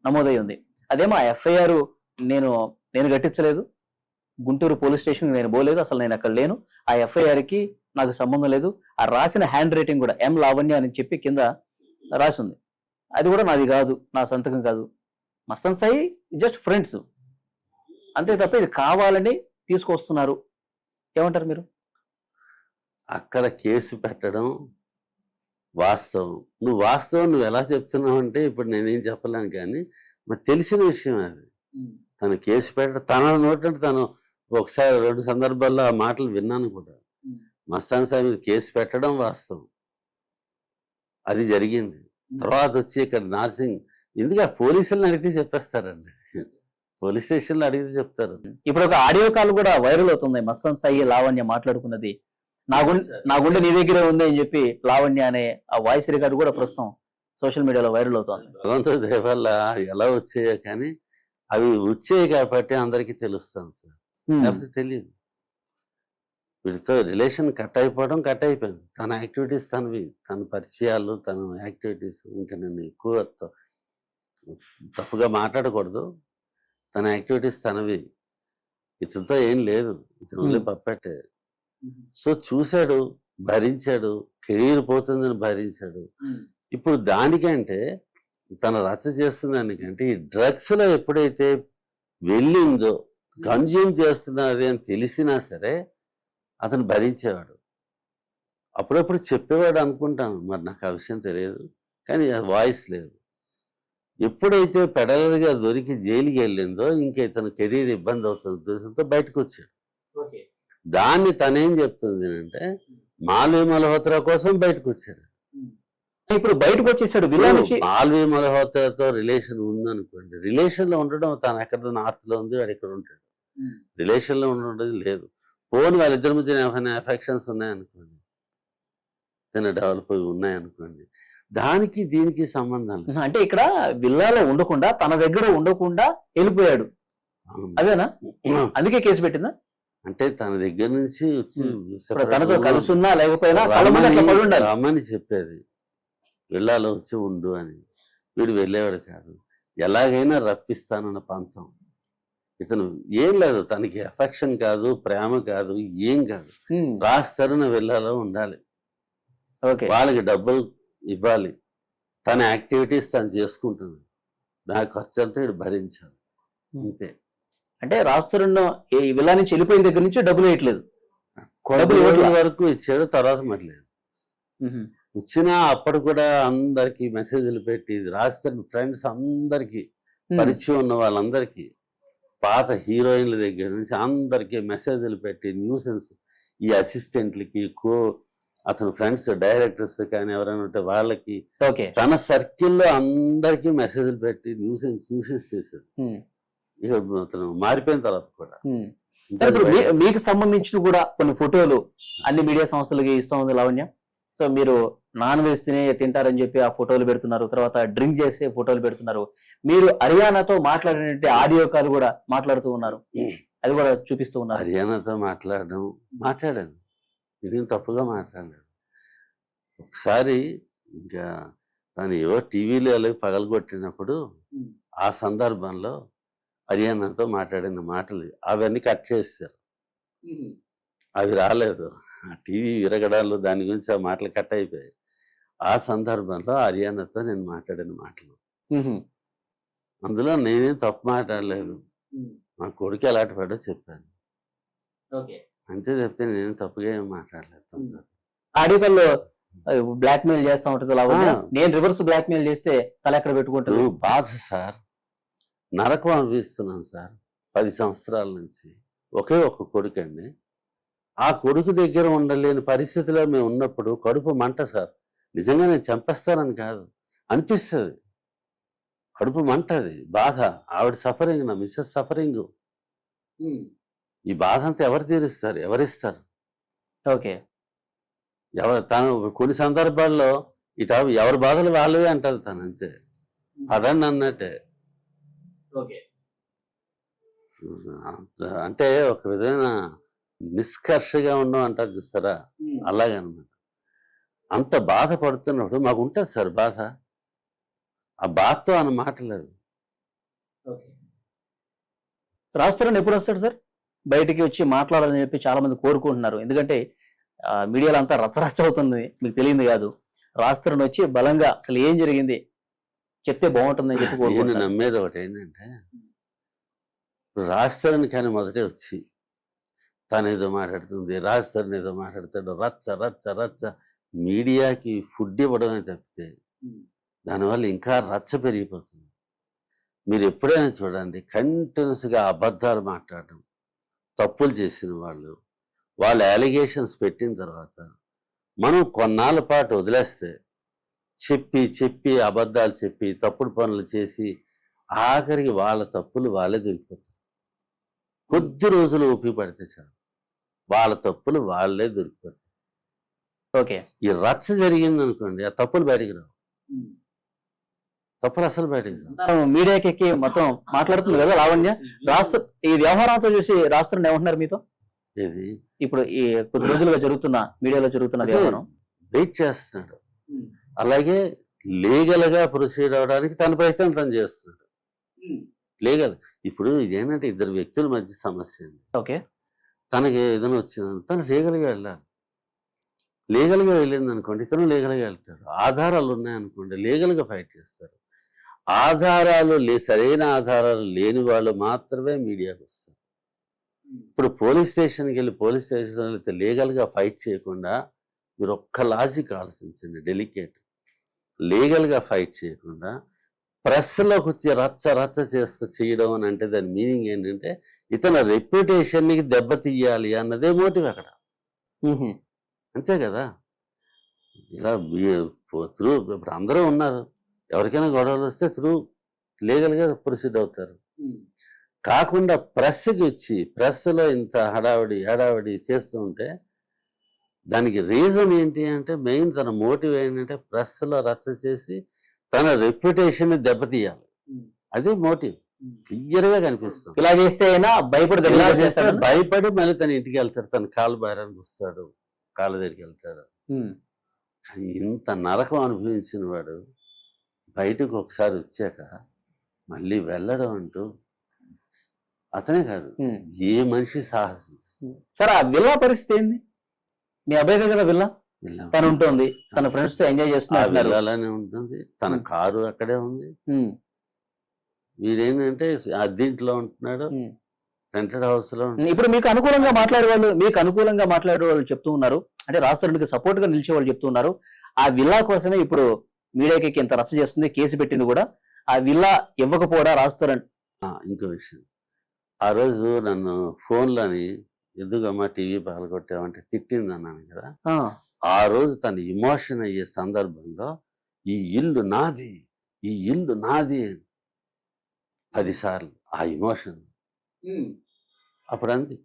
నమోదై ఉంది. అదేమో ఆ ఎఫ్ఐఆర్ నేను గట్టించలేదు, గుంటూరు పోలీస్ స్టేషన్ నేను పోలేదు, అసలు నేను అక్కడ లేను, ఆ ఎఫ్ఐఆర్ కి నాకు సంబంధం లేదు, ఆ రాసిన హ్యాండ్ రైటింగ్ కూడా ఎం లావణ్య అని చెప్పి కింద రాసి ఉంది, అది కూడా నాది కాదు, నా సంతకం కాదు, మస్తాన్ సాయి జస్ట్ ఫ్రెండ్స్ అంతే తప్ప ఇది కావాలని తీసుకొస్తున్నారు. ఏమంటారు మీరు? అక్కడ కేసు పెట్టడం వాస్తవం, నువ్వు ఎలా చెప్తున్నావు అంటే ఇప్పుడు నేనేం చెప్పలేను, కానీ మరి తెలిసిన విషయం అది. తను కేసు పెట్టడం, తన నోటంటే తను ఒకసారి 2 సందర్భాల్లో ఆ మాటలు విన్నాను కూడా. మస్తాన్ సాయి మీద కేసు పెట్టడం వాస్తవం, అది జరిగింది. తర్వాత వచ్చి ఇక్కడ నార్సింగ్, ఎందుకు పోలీసులను అడిగితే చెప్పేస్తారండి, పోలీస్ స్టేషన్లో అడిగితే చెప్తారు. ఇప్పుడు ఒక ఆడియో కాల్ కూడా వైరల్ అవుతుంది, మస్తాన్ సాయి లావణ్య మాట్లాడుకున్నది, నా గుండె నీ దగ్గరే ఉంది అని చెప్పి లావణ్య అనే ఆ వాయిస్ రికార్డు కూడా ప్రస్తుతం సోషల్ మీడియాలో వైరల్ అవుతుంది. భగవంతుడి దయ వల్ల ఎలా వచ్చాయో కానీ అవి వచ్చాయి కాబట్టి అందరికీ తెలుస్తాను సార్, లేకపోతే తెలియదు. వీటితో రిలేషన్ కట్ అయిపోయింది, తన యాక్టివిటీస్ తనవి, తన పరిచయాలు, తన యాక్టివిటీస్. ఇంకా నేను ఎక్కువ తప్పుగా మాట్లాడకూడదు, తన యాక్టివిటీస్ తనవి, ఇతనితో ఏం లేదు, ఇతను పప్పెట్టే. సో చూశాడు, భరించాడు, కెరీర్ పోతుందని భరించాడు. ఇప్పుడు దానికంటే తన రచ్చ చేస్తున్న దానికంటే ఈ డ్రగ్స్ లో ఎప్పుడైతే వెళ్ళిందో, కన్జ్యూమ్ చేస్తున్నది అని తెలిసినా సరే అతను భరించేవాడు. అప్పుడప్పుడు చెప్పేవాడు అనుకుంటాను, మరి నాకు ఆ విషయం తెలియదు, కానీ వాయిస్ లేదు. ఎప్పుడైతే పెడలగా దొరికి జైలుకి వెళ్ళిందో ఇంకా ఇతను కెరీర్ ఇబ్బంది అవుతుంది ఉద్దేశంతో బయటకు వచ్చాడు. దాన్ని తనేం చెప్తుంది అంటే మాల్వి మల్హోత్రా కోసం బయటకు వచ్చాడు. ఇప్పుడు బయటకు వచ్చేసాడు. మాల్వి మల్హోత్రాతో రిలేషన్ ఉందనుకోండి, రిలేషన్ లో ఉండడం, తను ఎక్కడ నార్త్ లో ఉంది, వాడు ఎక్కడ ఉంటాడు, రిలేషన్ లో ఉండడం లేదు. పోనీ వాళ్ళిద్దరి మధ్య ఏమైనా ఎఫెక్షన్స్ ఉన్నాయనుకోండి, తన డెవలప్ ఉన్నాయనుకోండి, దానికి దీనికి సంబంధం అంటే ఇక్కడ విల్లాలో ఉండకుండా, తన దగ్గర ఉండకుండా వెళ్ళిపోయాడు, అదేనా? అందుకే కేసు పెట్టిందా? అంటే తన దగ్గర నుంచి వచ్చి తనతో కలుసున్నా లేకపోయినా రమ్మని చెప్పేది, విల్లాలో వచ్చి ఉండు అని. వీడు వెళ్ళేవాడు కాదు, ఎలాగైనా రప్పిస్తానన్న పంతం. ఇతను ఏం లేదు, తనకి ఎఫెక్షన్ కాదు, ప్రేమ కాదు, ఏం కాదు, రాస్తారన్న విల్లాలో ఉండాలి, వాళ్ళకి డబ్బులు ఇవ్వాలి, తన యాక్టివిటీస్ తను చేసుకుంటుంది, నా ఖర్చు అంతా వీడు భరించాలి, అంతే. అంటే రాస్తున్న ఈ విల్లా నుంచి వెళ్ళిపోయిన దగ్గర నుంచి డబ్బులు వేయట్లేదు, వరకు ఇచ్చాడు, తర్వాత మరి లేదు. వచ్చినా అప్పుడు కూడా అందరికి మెసేజ్లు పెట్టి, రాస్తున్న ఫ్రెండ్స్ అందరికి, పరిచయం ఉన్న వాళ్ళందరికీ, పాత హీరోయిన్ల దగ్గర నుంచి అందరికి మెసేజ్లు పెట్టి, న్యూసెన్స్ ఈ అసిస్టెంట్లకి, అతను ఫ్రెండ్స్ డైరెక్టర్స్ కానీ ఎవరైనా ఉంటే వాళ్ళకి, తన సర్కిల్లో అందరికి మెసేజ్లు పెట్టి న్యూసెన్స్ చేశాడు. ఇక అతను మారిపోయిన తర్వాత కూడా సరే, ఇప్పుడు మీకు సంబంధించిన కూడా కొన్ని ఫోటోలు అన్ని మీడియా సంస్థలకి ఇస్తా ఉంది లావణ్య. సో మీరు నాన్ వెజ్ తింటారని చెప్పి ఆ ఫోటోలు పెడుతున్నారు, తర్వాత డ్రింక్ చేసే ఫోటోలు పెడుతున్నారు. మీరు హర్యానాతో మాట్లాడినట్టు ఆడియో కాల్ కూడా మాట్లాడుతూ ఉన్నారు, అది కూడా చూపిస్తూ ఉన్నారు. హర్యానాతో మాట్లాడాను, ఇదేం తప్పుగా మాట్లాడాను. ఒకసారి ఇంకా తను ఏవో టీవీలో అలాగే పగలగొట్టినప్పుడు ఆ సందర్భంలో హర్యానాతో మాట్లాడిన మాటలు అవన్నీ కట్ చేస్తారు, అవి రాలేదు. ఆ టీవీ విరగడాలు దాని గురించి ఆ మాటలు కట్ అయిపోయాయి. ఆ సందర్భంలో హర్యానాతో నేను మాట్లాడిన మాటలు, అందులో నేనేం తప్పు మాట్లాడలేదు. మా కొడుకు ఎలాంటి వాడో చెప్పాను, అంతే చెప్తే నేను తప్పుగా ఏం మాట్లాడలేదు. ఆడియో కాల్లో బ్లాక్ మెయిల్ చేస్తా ఉంటుంది లావణ్య, నేను రివర్స్ బ్లాక్ మెయిల్ చేస్తే తల ఎక్కడ పెట్టుకుంటారు? బాధ సార్, నరకం అనిపిస్తున్నాను సార్. 10 సంవత్సరాల నుంచి ఒకే ఒక కొడుకండి. ఆ కొడుకు దగ్గర ఉండలేని పరిస్థితిలో మేము ఉన్నప్పుడు కడుపు మంట సార్. నిజంగా నేను చంపేస్తానని కాదు, అనిపిస్తుంది. కడుపు మంట, అది బాధ. ఆవిడ సఫరింగ్, నా మిస్సెస్ సఫరింగ్. ఈ బాధ అంతా ఎవరు తీరుస్తారు, ఎవరిస్తారు? ఓకే, తను కొన్ని సందర్భాల్లో ఎవరి బాధలు వాళ్ళవే అంటారు తను, అంతే పడండి అన్నట్టే. అంటే ఒక విధమైన నిష్కర్షగా ఉండడం అంటారు చూస్తారా, అలాగనమాట. అంత బాధపడుతున్నప్పుడు మాకు ఉంటుంది సార్ బాధ. ఆ బాధతో అన్న మాటలేదు. రాస్తారని ఎప్పుడు వస్తాడు సార్ బయటికి వచ్చి మాట్లాడాలని చెప్పి చాలా మంది కోరుకుంటున్నారు? ఎందుకంటే మీడియాలో అంతా రచ్చరచ్చ అవుతుంది, మీకు తెలియదు కాదు. రాస్తారని వచ్చి బలంగా అసలు ఏం జరిగింది చెప్తే బాగుంటుందని చెప్పి నేను కోరుకుంటున్నారు. నమ్మేది ఒకటి ఏంటంటే, రాస్తారని కానీ మొదటే వచ్చి తను ఏదో మాట్లాడుతుంది, రాస్తారని ఏదో మాట్లాడతాడు, రచ్చ రచ్చ రచ్చ. మీడియాకి ఫుడ్ ఇవ్వడమే తప్పితే దానివల్ల ఇంకా రచ్చ పెరిగిపోతుంది. మీరు ఎప్పుడైనా చూడండి, కంటిన్యూస్గా అబద్ధాలు మాట్లాడడం, తప్పులు చేసిన వాళ్ళ అలిగేషన్స్ పెట్టిన తర్వాత మనం కొన్నాళ్ళ పాటు వదిలేస్తే, చెప్పి అబద్ధాలు చెప్పి తప్పుడు పనులు చేసి ఆఖరికి వాళ్ళ తప్పులు వాళ్ళే దొరికిపోతారు. కొద్ది రోజులు ఊపి పడితే చాలు, వాళ్ళ తప్పులు వాళ్ళే దొరికిపోతారు. ఓకే, ఈ రచ్చ జరిగింది అనుకోండి, ఆ తప్పులు బయటికి రావు, తప్పులు అసలు బయటికి రావు. మీడియాకి ఎక్కి మొత్తం మాట్లాడుతుంది కదా లావణ్య. రాస్తు ఈ వ్యవహారంతో చూసి రాస్తున్న ఏమంటున్నారు మీతో? ఏది ఇప్పుడు ఈ కొద్ది రోజులుగా జరుగుతున్న మీడియాలో జరుగుతున్న వ్యవహారం వెయిట్ చేస్తున్నాడు, అలాగే లీగల్ గా ప్రొసీడ్ అవడానికి తన ప్రయత్నం తను చేస్తున్నాడు. లీగల్ ఇప్పుడు ఇదేంటంటే ఇద్దరు వ్యక్తుల మధ్య సమస్య అండి. ఓకే, తనకి ఏదైనా వచ్చిందని తను లీగల్గా వెళ్ళాలి. లీగల్గా వెళ్ళింది అనుకోండి, ఇతను లీగల్గా వెళ్తాడు. ఆధారాలు ఉన్నాయనుకోండి, లీగల్గా ఫైట్ చేస్తారు. సరైన ఆధారాలు లేని వాళ్ళు మాత్రమే మీడియాకి వస్తారు. ఇప్పుడు పోలీస్ స్టేషన్కి వెళ్తే లీగల్గా ఫైట్ చేయకుండా మీరు ఒక్క లాజిక్ ఆలోచించండి, డెలికేట్. లీగల్గా ఫైట్ చేయకుండా ప్రెస్లోకి వచ్చి రచ్చ చేయడం అని అంటే దాని మీనింగ్ ఏంటంటే ఇతని రెప్యుటేషన్కి దెబ్బతీయాలి అన్నదే మోటివ్ అక్కడ, అంతే కదా. ఇలా త్రూ ఇప్పుడు అందరూ ఉన్నారు, ఎవరికైనా గొడవలు వస్తే త్రూ లీగల్గా ప్రొసీడ్ అవుతారు. కాకుండా ప్రెస్కి వచ్చి ప్రెస్లో ఇంత హడావిడి చేస్తూ ఉంటే దానికి రీజన్ ఏంటి అంటే, మెయిన్ తన మోటివ్ ఏంటంటే ప్రెస్లో రచ్చ చేసి తన రెప్యుటేషన్ దెబ్బతీయాలి, అదే మోటివ్ క్లియర్గా కనిపిస్తుంది. ఇలా చేస్తే అయినా భయపడి మళ్ళీ తన ఇంటికి వెళ్తాడు, తన కాలు బయరానికి వస్తాడు, కాళ్ళ దగ్గరికి వెళ్తాడు. ఇంత నరకం అనుభవించిన వాడు బయటకు ఒకసారి వచ్చాక మళ్ళీ వెళ్ళడం అంటూ అతనే కాదు, ఏ మనిషి సాహసించు. సరే, ఆ విల్లా పరిస్థితి ఏంది? మీ అబ్బాయి దగ్గర విల్లా తను ఉంటుంది, తన ఫ్రెండ్స్ తో ఎంజాయ్ చేస్తున్నారు, వెళ్ళాలని ఉంటుంది, తన కారు అక్కడే ఉంది. వీడేంటంటే అద్దీంట్లో ఉంటున్నాడు, రెంటెడ్ హౌస్ లో. ఇప్పుడు మీకు అనుకూలంగా మాట్లాడే వాళ్ళు చెప్తూ ఉన్నారు, అంటే రాష్ట్రానికి సపోర్ట్ గా నిలిచే వాళ్ళు చెప్తూ ఉన్నారు, ఆ విల్లా కోసమే ఇప్పుడు మీడియాకి ఇంత రచ్చ చేస్తుంది, కేసు పెట్టింది కూడా. ఆ విల్లా ఇవ్వకపోవడా రాస్తారంట. ఇంకో విషయం, ఆ రోజు నన్ను ఫోన్లోని ఎందుకమ్మా టీవీ పగలగొట్టావంటే తిట్టింది అన్నాను కదా. ఆ రోజు తను ఇమోషన్ అయ్యే సందర్భంలో ఈ ఇల్లు నాది 10 సార్లు ఆ ఇమోషన్. అప్పుడు అంది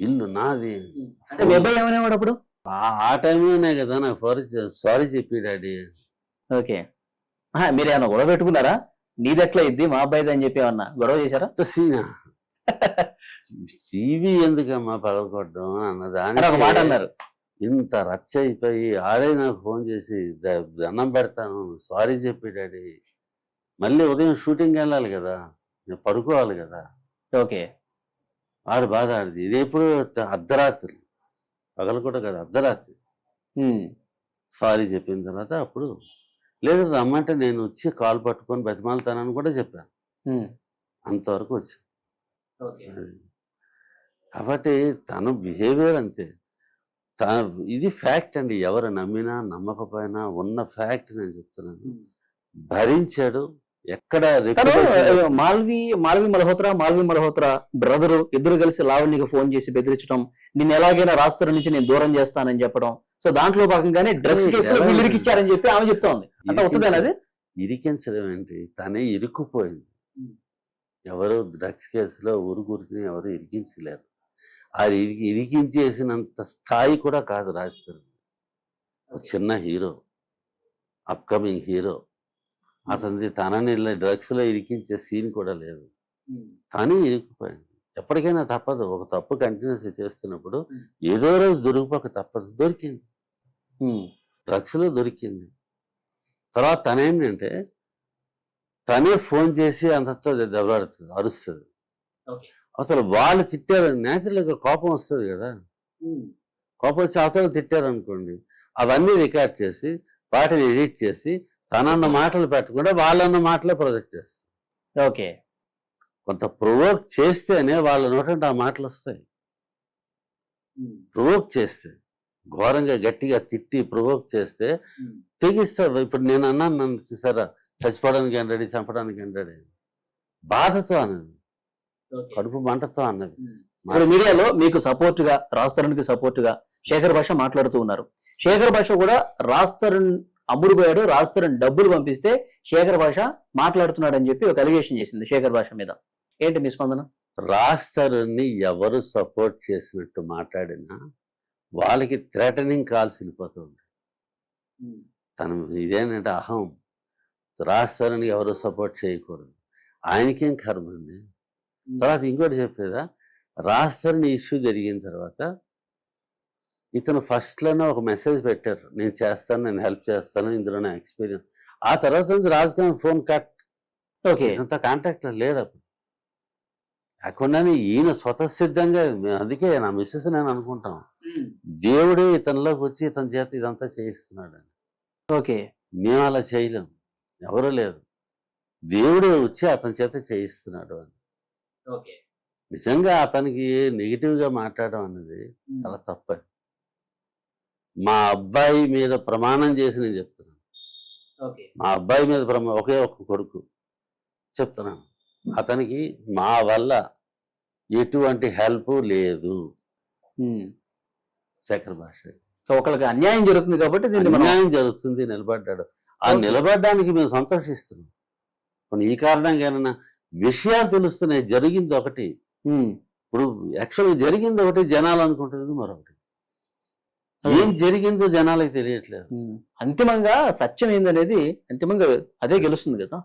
ఇల్లు నాది. అంటే మీ అబ్బాయి ఏమనేవాడు అప్పుడు? ఆ టైంలోనే కదా నాకు సారీ చెప్పి డాడీ. ఓకే. మీరు ఏమన్నా గొడవ పెట్టుకున్నారా? నీది ఎట్లా ఇద్ది మా అబ్బాయిది అని చెప్పి ఏమన్నా గొడవ చేశారా? సీనా టీవీ ఎందుకమ్మా పగలగొట్టడం అన్న అని ఒక మాట దానికి అన్నారు. ఇంత రచ్చ అయిపోయి ఆడే నాకు ఫోన్ చేసి దండం పెడతాను సారీ చెప్పి డాడీ. మళ్ళీ ఉదయం షూటింగ్ వెళ్ళాలి కదా, నేను పడుకోవాలి కదా. ఓకే. ఆడు బాధ ఆడిది. ఇది ఎప్పుడు అర్ధరాత్రి, పగలు కూడా కదా, అర్ధరాత్రి. సారీ చెప్పిన తర్వాత అప్పుడు లేదు రమ్మంటే నేను వచ్చి కాల్ పట్టుకొని బతిమాలుతానని కూడా చెప్పాను. అంతవరకు వచ్చి కాబట్టి తన బిహేవియర్ అంతే. ఇది ఫ్యాక్ట్ అండి, ఎవరు నమ్మినా నమ్మకపోయినా ఉన్న ఫ్యాక్ట్ నేను చెప్తున్నాను. భరించాడు. ఎక్కడ మాల్వి మల్హోత్రా బ్రదరు ఇద్దరు కలిసి లావణ్యకి ఫోన్ చేసి బెదిరించడం, నిన్ను ఎలాగైనా రాష్ట్రం నుంచి నేను దూరం చేస్తానని చెప్పడం. సో దాంట్లో భాగంగానే డ్రగ్స్ కేసులో వీళ్ళు ఇరికిచ్చారని చెప్పి ఆమె చెప్తా ఉంది. అంటే అవుతుందేనా అది? ఇరికించడం ఏంటి, తనే ఇరుక్కుపోయింది. ఎవరు డ్రగ్స్ కేసులో ఊరుకుని ఎవరు ఇరికించలేరు. అది ఇరికించేసినంత స్థాయి కూడా కాదు రాజస్థాన్. చిన్న హీరో, అప్కమింగ్ హీరో, అతనిది తనని డ్రగ్స్ లో ఇరికించే సీన్ కూడా లేదు. కానీ ఇరికిపోయింది. ఎప్పటికైనా తప్పదు, ఒక తప్పు కంటిన్యూస్ చేస్తున్నప్పుడు ఏదో రోజు దొరికిపోక తప్పదు. దొరికింది, డ్రగ్స్ లో దొరికింది. తర్వాత తనేంటంటే తనే ఫోన్ చేసి అంతతో దెబ్బలాడుతుంది, అరుస్తుంది. అసలు వాళ్ళు తిట్టారు, న్యాచురల్గా కోపం వస్తుంది కదా, కోపం వచ్చి అవతల తిట్టారు అనుకోండి, అవన్నీ రికార్డ్ చేసి వాటిని ఎడిట్ చేసి తనన్న మాటలు పెట్టకుండా వాళ్ళన్న మాటలే ప్రొజెక్ట్ చేస్తారు. ఓకే. కొంత ప్రొవోక్ చేస్తేనే వాళ్ళ నోటంటే ఆ మాటలు వస్తాయి. ప్రొవోక్ చేస్తే, ఘోరంగా గట్టిగా తిట్టి ప్రొవోక్ చేస్తే తెగిస్తారు. ఇప్పుడు నేను అన్నాను, నన్ను చూసారా చచ్చిపోవడానికి ఏం రెడీ, చంపడానికి ఏం రెడీ, బాధతో అన్నది, కడుపు మంటతో అన్నది. ఇప్పుడు మీడియాలో మీకు సపోర్ట్ గా, రాజ్ తరుణ్ కి సపోర్ట్ గా శేఖర్ భాష మాట్లాడుతూ ఉన్నారు. శేఖర్ భాష కూడా రాజ్ తరుణ్ అమ్ముడుపోయాడు, రాజ్ తరుణ్ డబ్బులు పంపిస్తే శేఖర్ భాష మాట్లాడుతున్నాడు అని చెప్పి ఒక అలిగేషన్ చేసింది శేఖర్ భాష మీద. ఏంటి మీ స్పందన? రాజ్ తరుణ్ని ఎవరు సపోర్ట్ చేసినట్టు మాట్లాడినా వాళ్ళకి థ్రెటనింగ్ కాల్స్ వెళ్ళిపోతుంది. తను ఇదేంటంటే అహం. రాజ్ తరుణ్కి ఎవరు సపోర్ట్ చేయకూడదు, ఆయనకేం కర్మ అండి. తర్వాత ఇంకోటి చెప్పేదా, రాజ్ తరుణ్ ఇష్యూ జరిగిన తర్వాత ఇతను ఫస్ట్లోనే ఒక మెసేజ్ పెట్టారు, నేను చేస్తాను, నేను హెల్ప్ చేస్తాను, ఇందులో నా ఎక్స్పీరియన్స్. ఆ తర్వాత Raj Tarun phone cut. Okay. అంత కాంటాక్ట్లో లేడు అప్పుడు. కాకుండానే ఈయన స్వతసిద్ధంగా, అందుకే నా మిస్సెస్ నేను అనుకుంటాం, దేవుడే ఇతనిలోకి వచ్చి ఇతని చేత ఇదంతా చేయిస్తున్నాడు అని. ఓకే. మేము అలా చేయలేం, ఎవరు లేరు, దేవుడే వచ్చి అతని చేత చేయిస్తున్నాడు అని. నిజంగా అతనికి నెగిటివ్గా మాట్లాడడం అన్నది చాలా తప్ప. మా అబ్బాయి మీద ప్రమాణం చేసి నేను చెప్తున్నాను, మా అబ్బాయి మీద ఒకే ఒక్క కొడుకు చెప్తున్నాను, అతనికి మా వల్ల ఎటువంటి హెల్ప్ లేదు. శేఖర్ భాష ఒకరికి అన్యాయం జరుగుతుంది కాబట్టి అన్యాయం జరుగుతుంది, నిలబడ్డాడు. ఆ నిలబడ్డానికి మేము సంతోషిస్తున్నాం. ఈ కారణంగా ఏమన్నా విషయాలు తెలుస్తున్నాయి. జరిగింది ఒకటి, ఇప్పుడు యాక్చువల్గా జరిగింది ఒకటి, జనాలు అనుకుంటున్నది మరొకటి. ఏం జరిగిందో జనాలకు తెలియట్లేదు. అంతిమంగా సత్యం ఏందనేది అంతిమంగా అదే గెలుస్తుంది కదా.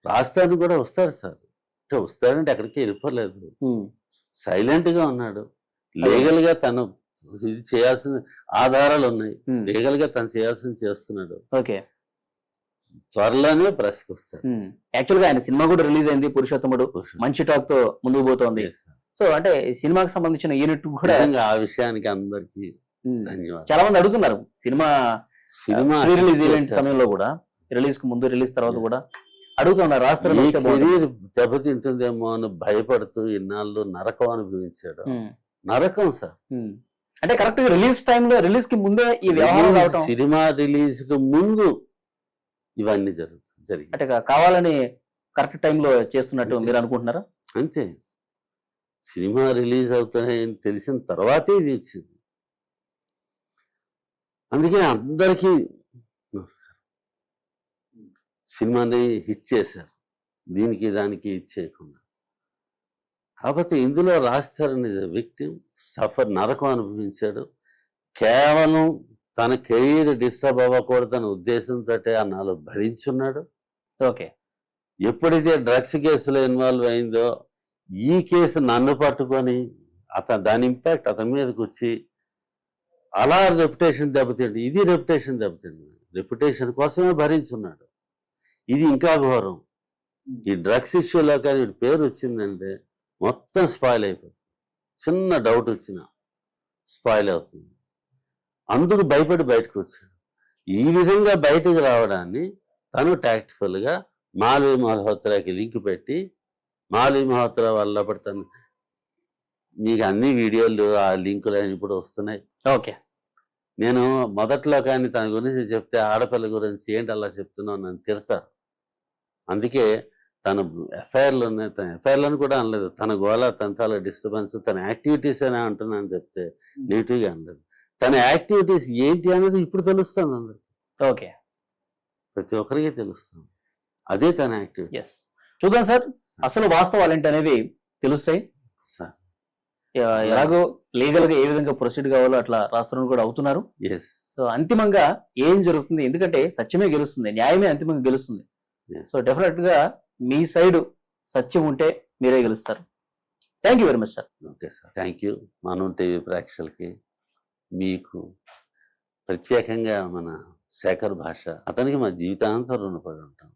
రాజధాని కూడా వస్తారు సార్, అంటే వస్తాడంటే ఎక్కడికి వెళ్ళిపోలేదు, సైలెంట్ గా ఉన్నాడు. లీగల్ గా తను ఇది చేయాల్సిన ఆధారాలు ఉన్నాయి, లీగల్ గా తను చేయాల్సింది చేస్తున్నాడు. ఓకే. త్వరలోనే ప్రెస్కి వస్తాడు. యాక్చువల్ గా ఆయన సినిమా కూడా రిలీజ్ అయింది, పురుషోత్తముడు, మంచి టాక్ తో ముందుకు పోతోంది. సో అంటే సినిమాకి సంబంధించిన యూనిట్ కూడా ఆ విషయానికి అందరికి ధన్యవాదాలు. చాలా మంది అడుగుతున్నారు, సినిమా రిలీజ్ ఈవెంట్ సమయంలో కూడా, రిలీజ్ కు ముందు రిలీజ్ తర్వాత కూడా అడుగుతున్నారు, కెరీర్ దెబ్బతింటుందేమో అని భయపడుతూ ఇన్నాళ్ళు నరకం అనుభవించాడు. నరకం సార్. అంటే కరెక్ట్ గా రిలీజ్ టైంలో, రిలీజ్ కి ముందే ఈ వ్యవహారం రావటం, సినిమా రిలీజ్ కి ముందు ఇవన్నీ జరిగింది. అంటే కావాలని కరెక్ట్ టైంలో చేస్తున్నట్టు మీరు అనుకుంటున్నారా? అంతే, సినిమా రిలీజ్ అవుతాయని తెలిసిన తర్వాతే ఇది వచ్చింది. అందుకే అందరికీ నమస్కారం. సినిమాని హిట్ చేశారు, దీనికి దానికి హిట్ చేయకుండా. కాకపోతే ఇందులో రాస్తారని విక్టిమ్ సఫర్ నరకం అనుభవించాడు. కేవలం తన కెరీర్ డిస్టర్బ్ అవ్వకూడదన్న ఉద్దేశంతో ఆ 4 భరించున్నాడు. ఓకే. ఎప్పుడైతే డ్రగ్స్ కేసులో ఇన్వాల్వ్ అయిందో ఈ కేసు నన్ను పట్టుకొని దాని ఇంపాక్ట్ అతని మీదకి వచ్చి అలా రెప్యుటేషన్ దెబ్బతిండి. ఇది రెప్యుటేషన్ దెబ్బతిండి. రెప్యుటేషన్ కోసమే భరించున్నాడు. ఇది ఇంకా ఘోరం. ఈ డ్రగ్స్ ఇష్యూలో కానీ వీడి పేరు వచ్చిందంటే మొత్తం స్పాయిల్ అయిపోతుంది. చిన్న డౌట్ వచ్చినా స్పాయిల్ అవుతుంది. అందుకు భయపడి బయటకు వచ్చాడు. ఈ విధంగా బయటకు రావడాన్ని తను టాక్ట్ఫుల్గా మాల్వి మల్హోత్రాకి లింక్ పెట్టి మాల్వి మల్హోత్రా వల్ల తను మీకు అన్ని వీడియోలు ఆ లింకులు ఇప్పుడు వస్తున్నాయి. ఓకే. నేను మొదట్లో కానీ తన గురించి చెప్తే ఆడపిల్ల గురించి ఏంటి అలా చెప్తున్నావు నన్ను తిడతారు. అందుకే తన ఎఫ్ఐఆర్లు ఉన్నాయి. తన ఎఫ్ఐఆర్లను కూడా అనలేదు. తన గోళ తంతాల డిస్టర్బెన్స్ తన యాక్టివిటీస్ అనే అంటున్నాను చెప్తే నెగిటివ్గా అనలేదు. తన యాక్టివిటీస్ ఏంటి అనేది ఇప్పుడు తెలుస్తుంది అందరికి. ఓకే. ప్రతి ఒక్కరికి తెలుస్తుంది. అదే తన యాక్టివిటీ. ఎస్, చూద్దాం సార్ అసలు వాస్తవాలు ఏంటి అనేవి తెలుస్తాయి. సార్ ఎలాగో లీగల్ గా ఏ విధంగా ప్రొసీడ్ కావాలో అట్లా రాష్ట్రంలో కూడా అవుతున్నారు. ఎస్ సో అంతిమంగా ఏం జరుగుతుంది, ఎందుకంటే సత్యమే గెలుస్తుంది, న్యాయమే అంతిమంగా గెలుస్తుంది. ఎస్ సో డెఫినెట్ గా మీ సైడ్ సత్యం ఉంటే మీరే గెలుస్తారు. Thank you very much sir. Okay sir, thank you. మనం టీవీ ప్రేక్షకులకి మీకు ప్రత్యేకంగా మన శేఖర్ భాష అతనికి మా జీవితాంతం రుణపడి ఉంటాం.